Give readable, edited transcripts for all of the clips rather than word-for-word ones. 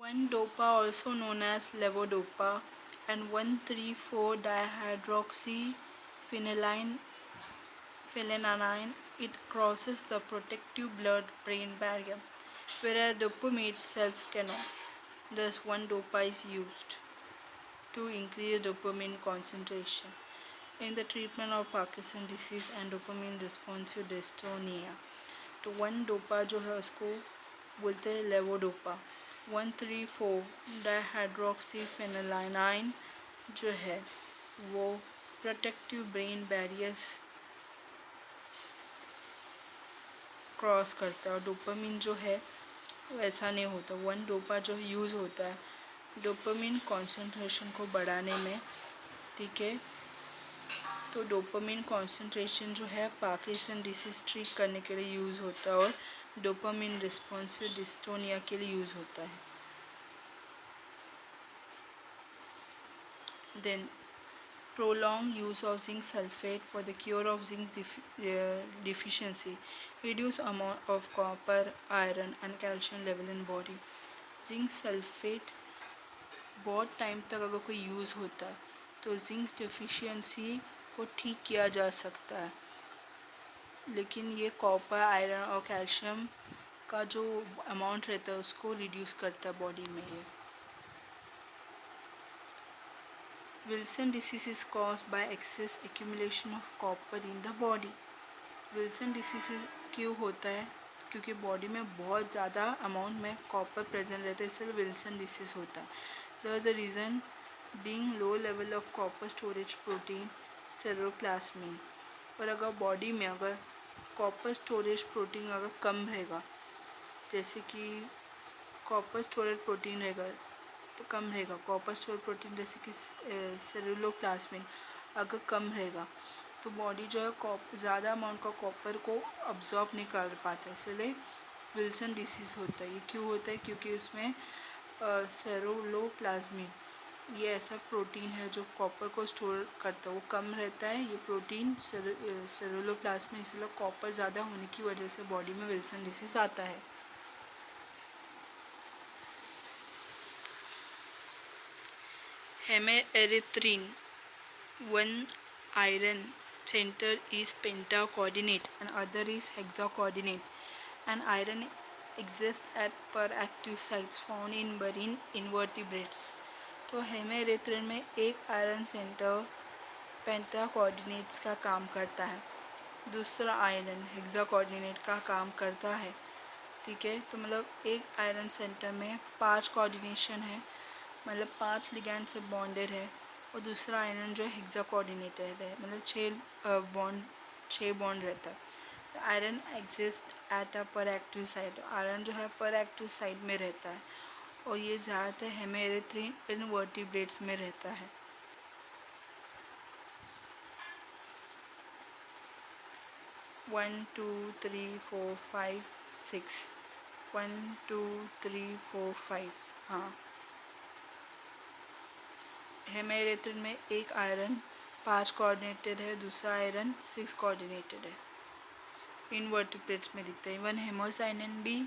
1-dopa, also known as levodopa, and 1,3,4-dihydroxyphenylalanine, it crosses the protective blood-brain barrier, whereas dopamine itself cannot. Thus, 1-dopa is used to increase dopamine concentration in the treatment of Parkinson disease and dopamine responsive dystonia. तो 1-डोपा जो है उसको बोलते हैं levodopa. 1,3,4-डाईहाइड्रोक्सीफेनिलानाइन जो है वो protective brain barriers cross करता है और डोपामिन जो है वैसा नहीं होता। 1-डोपा जो यूज़ होता है डोपामिन कॉन्सेंट्रेशन को बढ़ाने में, ठीक है। तो डोपामिन कॉन्सेंट्रेशन जो है पार्किंसन डिसीज ट्रीट करने के लिए यूज़ होता है और डोपामिन रिस्पॉन्सिव डिस्टोनिया के लिए यूज़ होता है। Then prolonged use of zinc sulfate for the cure of zinc deficiency, reduce amount of copper, iron and calcium level in body. zinc sulfate बहुत टाइम तक अगर कोई यूज़ होता है तो जिंक डिफिशियंसी को ठीक किया जा सकता है, लेकिन ये कॉपर, आयरन और कैल्शियम का जो अमाउंट रहता है उसको रिड्यूस करता है बॉडी में। ये Wilson disease is caused by access accumulation of copper in the body. Wilson disease क्यों होता है? क्योंकि बॉडी में बहुत ज़्यादा अमाउंट में कॉपर प्रेजेंट रहता है, इसलिए विल्सन डिसीज होता है। The reason being low level of copper storage protein ceruloplasmin. और अगर बॉडी में अगर कॉपर स्टोरेज प्रोटीन अगर कम रहेगा, जैसे कि कॉपर स्टोरेज प्रोटीन रहेगा तो कम रहेगा, कॉपर स्टोरेज प्रोटीन जैसे कि सेरुलोप्लाज्मिन अगर कम रहेगा तो बॉडी जो है ज़्यादा अमाउंट का कॉपर को अब्जॉर्ब नहीं कर पाता, इसलिए विल्सन डिसीज़ होता है। ये क्यों होता है? क्योंकि उसमें सेरुलोप्लाज्मिन ये ऐसा प्रोटीन है जो कॉपर को स्टोर करता है, वो कम रहता है ये प्रोटीन सेरुलोप्लाज्मिन, इसलिए कॉपर ज़्यादा होने की वजह से बॉडी में विल्सन डिसीज़ आता है। Hemerythrin, one iron center is pentacoordinate and other is hexacoordinate, and iron exists at per active sites found in marine invertebrates। तो हेमेरिथ्रिन में एक आयरन सेंटर पेंटा कोऑर्डिनेट्स का काम करता है, दूसरा आयरन हेक्सा कोऑर्डिनेट का काम करता है, ठीक है। तो मतलब एक आयरन सेंटर में 5 कोऑर्डिनेशन है, मतलब 5 लिगैंड से बॉन्डेड है, और दूसरा आयरन जो है हेक्सा कोऑर्डिनेटेड है, मतलब 6 बॉन्ड रहता है। आयरन एग्जिस्ट एट अ पर एक्टिव साइट, आयरन जो है पर एक्टिव साइट में रहता है और ये ज़्यादातर हेमेरिथ्रिन इनवर्टिब्रेट्स में रहता है। One two three four five six 1 2 3 4 5 हाँ, हेमेरिथ्रिन में एक आयरन 5 कोऑर्डिनेटेड है, दूसरा आयरन 6 कोऑर्डिनेटेड है, इनवर्टिब्रेट्स में दिखता है। इवन हेमोसाइनिन भी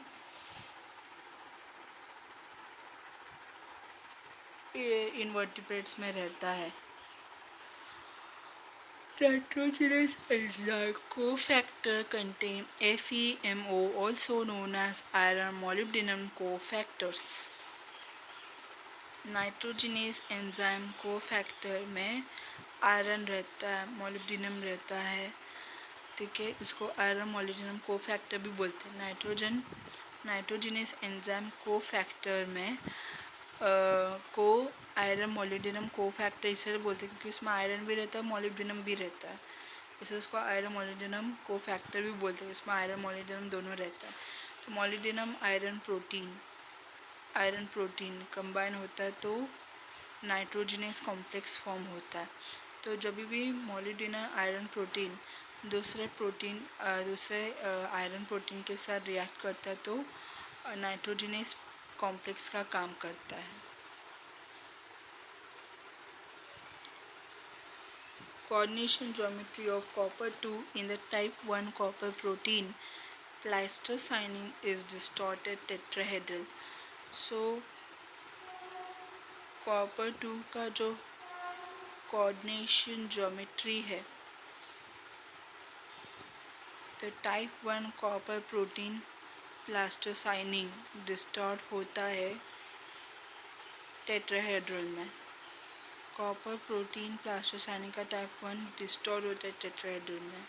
इनवर्टिब्रेट्स में रहता है। Nitrogenous enzyme cofactor contain FeMO, also known as iron molybdenum cofactors। Nitrogenous enzyme cofactor में आयरन रहता है, मोलिब्डेनम रहता है, ठीक है। इसको आयरन मोलिब्डेनम कोफैक्टर भी बोलते हैं। नाइट्रोजिनेस एंजाइम कोफैक्टर में को आयरन मोलिब्डेनम कोफैक्टर इसलिए बोलते हैं क्योंकि उसमें आयरन भी रहता है, मोलिब्डेनम भी रहता है, इसलिए उसको आयरन मोलिब्डेनम कोफैक्टर भी बोलते हैं। इसमें आयरन मोलिब्डेनम दोनों रहता है। तो मोलिब्डेनम आयरन प्रोटीन कंबाइन होता है तो नाइट्रोजिनेस कॉम्प्लेक्स फॉर्म होता है। तो जब भी मोलिब्डेनम आयरन प्रोटीन दूसरे आयरन प्रोटीन के साथ रिएक्ट करता है तो नाइट्रोजिनेस कॉम्प्लेक्स का काम करता है। Coordination geometry of copper 2 in the type 1 copper protein pleistocyanin is distorted tetrahedral। So copper 2 का जो कोऑर्डिनेशन ज्योमेट्री है, तो टाइप 1 कॉपर प्रोटीन प्लास्टोसाइनिंग डिस्टॉर्ट होता है टेट्राहेड्रल में। कॉपर प्रोटीन प्लास्टोसाइनिंग का टाइप 1 डिस्टॉर्ट होता है टेट्राहेड्रल में।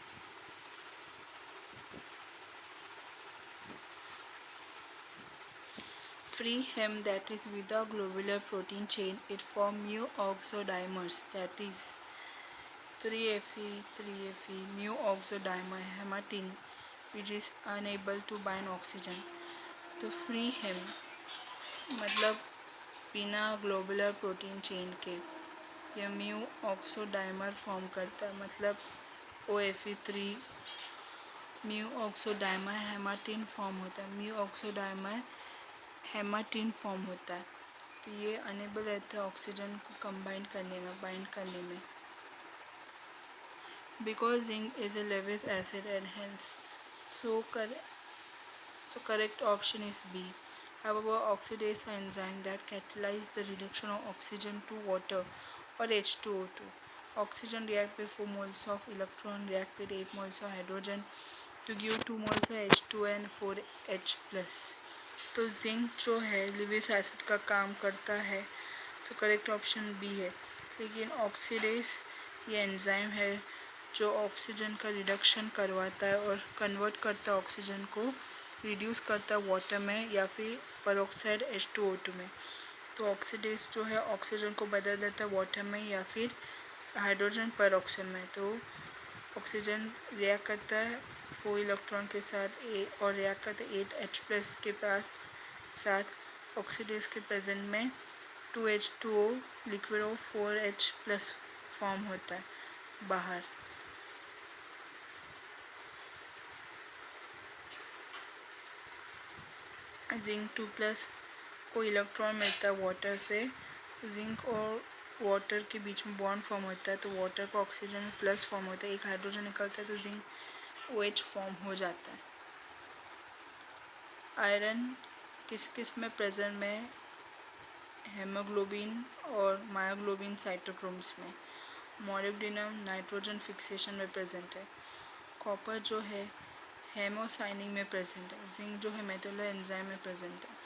Free hem, that is without globular protein chain, it form mu oxidimers, that is 3Fe, 3Fe, mu oxodimer hematine, which is unable to bind oxygen. तो free हेम मतलब बिना globular protein chain के यह mu ऑक्सोडाइमर form करता है, मतलब OFE3 mu ऑक्सोडाइमर हेमाटिन form होता है। म्यू ऑक्सोडाइमर हेमाटिन फॉर्म होता है, तो ये अनेबल रहता है ऑक्सीजन को कंबाइन करने में, बाइंड करने में। Because zinc is a Lewis acid and hence so correct option is B. However, oxidase enzyme that catalyze the reduction of oxygen to water or H2O2. Oxygen react with 4 moles of electron react with 8 moles of hydrogen to give 2 moles of H2 and 4H+. तो zinc जो है Lewis acid का काम करता है, तो correct option B है। लेकिन ऑक्सीडेज ये एंजाइम है जो ऑक्सीजन का रिडक्शन करवाता है और कन्वर्ट करता है ऑक्सीजन को, रिड्यूस करता है वाटर में या फिर पेरोक्साइड H2O2 में। तो ऑक्सीडेज जो है ऑक्सीजन को बदल देता है वाटर में या फिर हाइड्रोजन पेरोक्साइड में। तो ऑक्सीजन रिएक्ट करता है 4 इलेक्ट्रॉन के साथ और रिएक्ट करता है 8H+ के पास साथ ऑक्सीडेज के प्रेजेंट में 2H2O लिक्विड और 4H+ फॉर्म होता है बाहर। जिंक 2+ को इलेक्ट्रॉन मिलता है वाटर से, तो जिंक और वाटर के बीच में बॉन्ड फॉर्म होता है, तो वाटर का ऑक्सीजन में प्लस फॉर्म होता है, एक हाइड्रोजन निकलता है तो जिंक OH फॉर्म हो जाता है। आयरन किस किस में प्रेजेंट में? हेमोग्लोबिन और मायोग्लोबिन साइटोक्रोम्स में। मोलिब्डेनम नाइट्रोजन फिक्सेशन में प्रेजेंट है। कॉपर जो है हेमोसाइनिंग में प्रेजेंट है। जिंक जो है मेटल एंजाइम में प्रेजेंट है।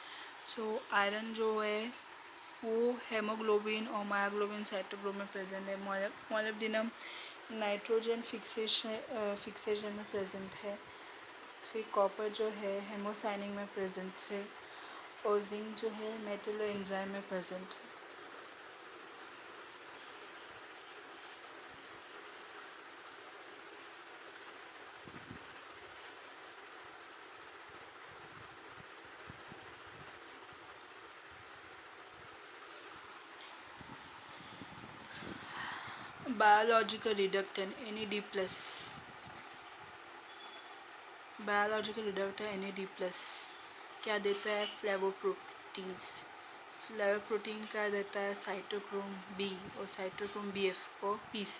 सो आयरन जो है वो हेमोग्लोबिन और मायोग्लोबिन साइटोक्रोम में प्रेजेंट है। मोलिब्डेनम नाइट्रोजन फिक्सेशन में प्रेजेंट है। फिर कॉपर जो है हेमोसाइनिंग में प्रेजेंट है और जिंक जो है मेटल एंजाइम में प्रेजेंट है। Biological reductant NAD+। Biological reductant NAD+ क्या देता है? फ्लेवोप्रोटीन्स। फ्लेवोप्रोटीन क्या देता है? साइटोक्रोम B और साइटोक्रोम BF और PC।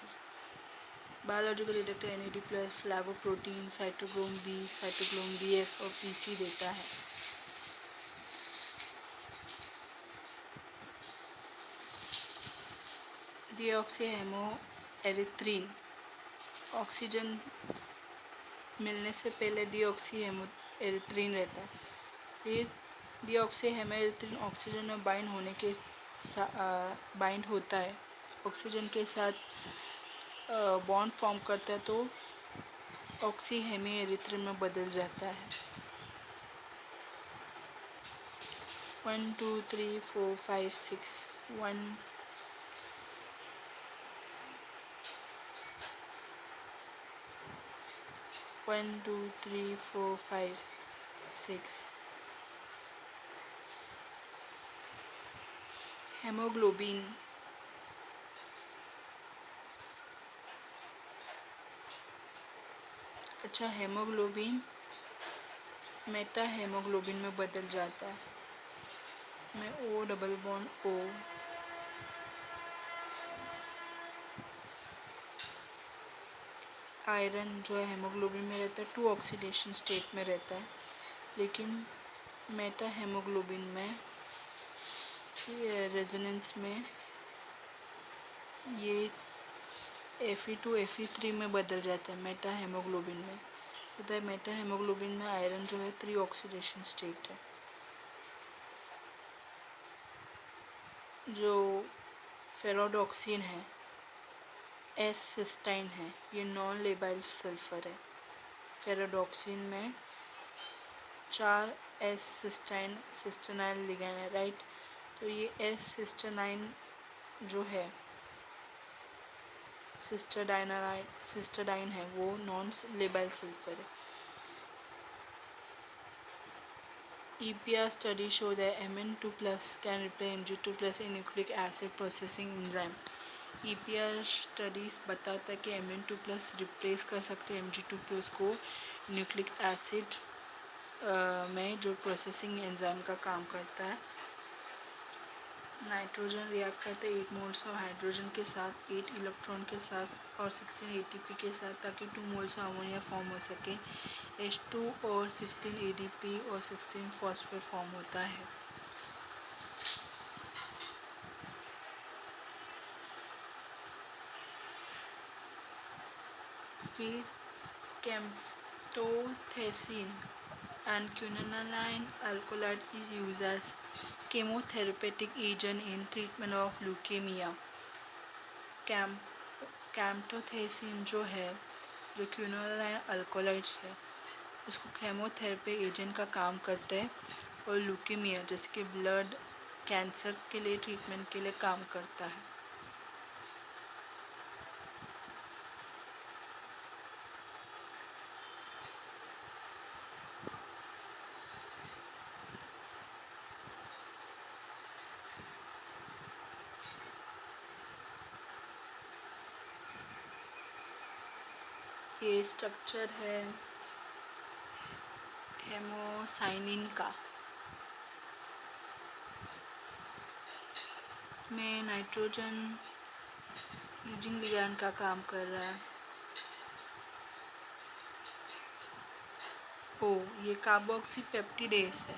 Biological reductant NAD+, flavoprotein, cytochrome B, cytochrome BF और PC देता है। डीऑक्सीहेमो एरिथ्रीन ऑक्सीजन मिलने से पहले डीऑक्सीहेमो एरिथ्रीन रहता है। फिर डीऑक्सीहेमो एरिथ्रीन ऑक्सीजन में बाइंड होने के बाइंड होता है, ऑक्सीजन के साथ बॉन्ड फॉर्म करता है, तो ऑक्सीहेमो एरिथ्रीन में बदल जाता है। 1 2 3 4 5 6 1 1 2 3 4 5 6 हेमोग्लोबिन अच्छा हेमोग्लोबिन मेटा हेमोग्लोबिन में बदल जाता है में O double bond O। Iron जो है हेमोग्लोबिन में रहता है 2 ऑक्सीडेशन स्टेट में रहता है, लेकिन मेटा हेमोग्लोबिन में रेजोनेंस में ये Fe2 Fe3 में बदल जाता है मेटा हेमोग्लोबिन में। तो मेटा हेमोग्लोबिन में आयरन जो है 3 ऑक्सीडेशन स्टेट है। जो फेरोडॉक्सिन है, एस सिस्टाइन है, ये नॉन लेबाइल सल्फर है। फेरोडॉक्सिन में 4 एस सिस्टेनाइल लिगैंड है, राइट। तो ये एस जो है सिस्टरडाइन है, वो नॉन लेबाइल सल्फर है। EPR study show that Mn2 plus can replace Mg2 plus in nucleic acid processing enzyme। EPR studies बताता है कि Mn2 प्लस रिप्लेस कर सकते हैं Mg2 प्लस को न्यूक्लिक एसिड में, जो प्रोसेसिंग एंजाइम का काम करता है। नाइट्रोजन रिएक्ट करते हैं 8 मोल्स ऑफ हाइड्रोजन के साथ 8 इलेक्ट्रॉन के साथ और 16 ATP के साथ, ताकि 2 मोल्स अमोनिया फॉर्म हो सके। H2 और 16 ADP और 16 फॉस्फेट फॉर्म होता है। फिर कैम्प्टोथेसिन and quinoline alkaloid is used as chemotherapeutic agent in treatment of leukemia। कैम्प्टोथेसिन जो है, जो क्विनोलाइन अल्कोलॉइड्स है, उसको केमोथेरेपी एजेंट का काम करता है और ल्यूकेमिया जैसे कि ब्लड कैंसर के लिए ट्रीटमेंट के लिए काम करता है। ये स्ट्रक्चर है हेमोसाइनिन का, में नाइट्रोजन ब्रिजिंग लिगैंड का काम कर रहा है। ये कार्बोक्सीपेप्टिडेस है,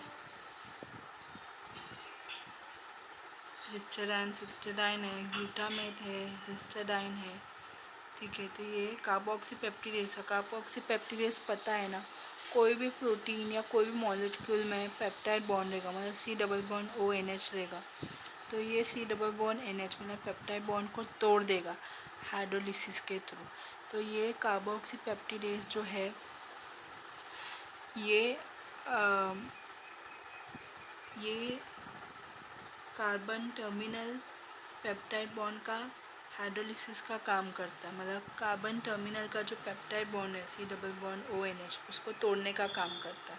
हिस्टाडाइन सिस्टाडाइन है, ग्लूटामेट है, हिस्टाडाइन है, ठीक है। तो ये कार्बोक्सीपेप्टिडेस है। कार्बोक्सीपेप्टिडेस पता है ना, कोई भी प्रोटीन या कोई भी मॉलिक्यूल में पेप्टाइड बॉन्ड रहेगा, मतलब C++ONH रहेगा, तो ये C++NH मतलब पेप्टाइड बॉन्ड को तोड़ देगा हाइड्रोलिसिस के थ्रू। तो ये कार्बोक्सीपेप्टिडेस जो है, ये कार्बन टर्मिनल पेप्टाइड बॉन्ड का हाइड्रोलिसिस का काम करता है, मतलब कार्बन टर्मिनल का जो पेप्टाइड बॉन्ड है C++ONH उसको तोड़ने का काम करता है।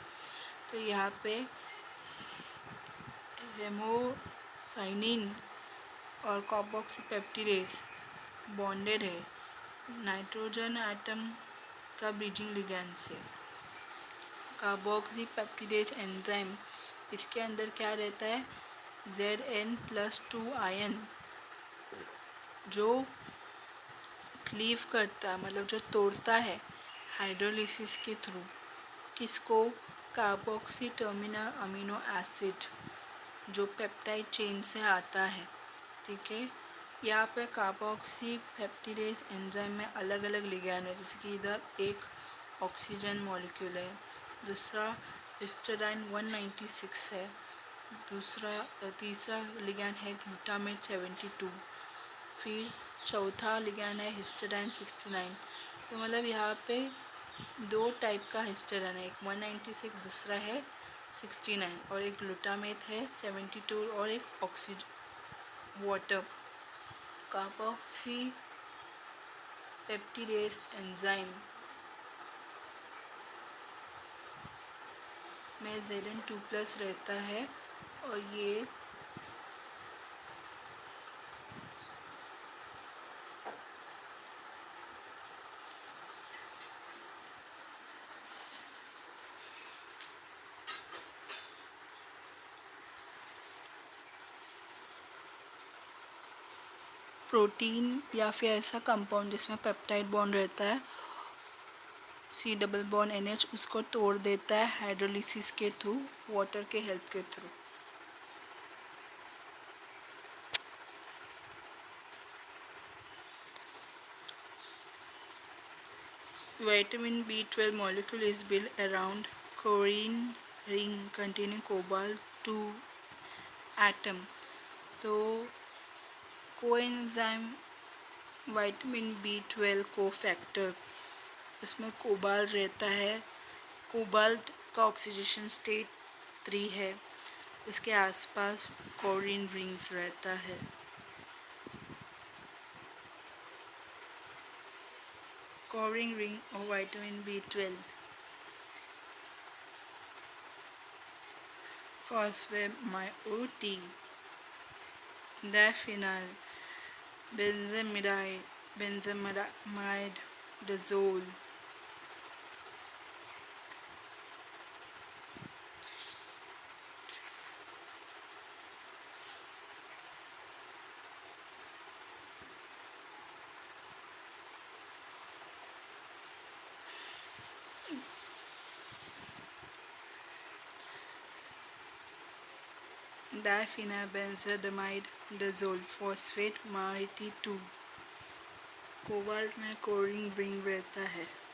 तो यहाँ पे हेमोसाइनिन और कार्बोक्सीपेप्टिडेस बॉन्डेड है नाइट्रोजन एटम का ब्रिजिंग लिगैंड से। कार्बोक्सीपेप्टिडेस एंजाइम, इसके अंदर क्या रहता है, Zn+2 आयन जो क्लीव करता है, मतलब जो तोड़ता है हाइड्रोलिसिस के थ्रू, किसको, कार्बोक्सी टर्मिनल अमीनो एसिड जो पेप्टाइड चेन से आता है, ठीक है। यहाँ पे कार्बोक्सीपेप्टिडेस एंजाइम में अलग अलग लिगैंड है, जैसे कि इधर एक ऑक्सीजन मॉलिक्यूल है, दूसरा हिस्टाडाइन 196 है, तीसरा लिगैंड है ग्लूटामेट 72, फिर चौथा लिगैंड है हिस्टाडाइन 69। तो मतलब यहाँ पे 2 टाइप का हिस्टाडाइन है, एक 196 दूसरा है 69, और एक ग्लूटामेट है 72 और एक ऑक्सीजन वाटर। कार्बोक्सीपेप्टिडेस एंजाइम में Zn2+ रहता है, और ये प्रोटीन या फिर ऐसा कंपाउंड जिसमें पेप्टाइड बॉन्ड रहता है C++NH, उसको तोड़ देता है हाइड्रोलिसिस के थ्रू, वाटर के हेल्प के through. Vitamin B12 molecule is built around chlorine ring containing cobalt 2 atom. तो कोएंजाइम विटामिन B12 कोफैक्टर, उसमें कोबाल्ट रहता है। कोबाल्ट का ऑक्सीडेशन स्टेट 3 है। उसके आसपास क्लोरीन रिंग्स रहता है। क्लोरीन रिंग और vitamin B12। Phosphamide, diphenyl, benzamide, benzamidazole, diphenylbenzamidazole, phosphate mighty 2। Cobalt में क्लोरीन रिंग रहता है।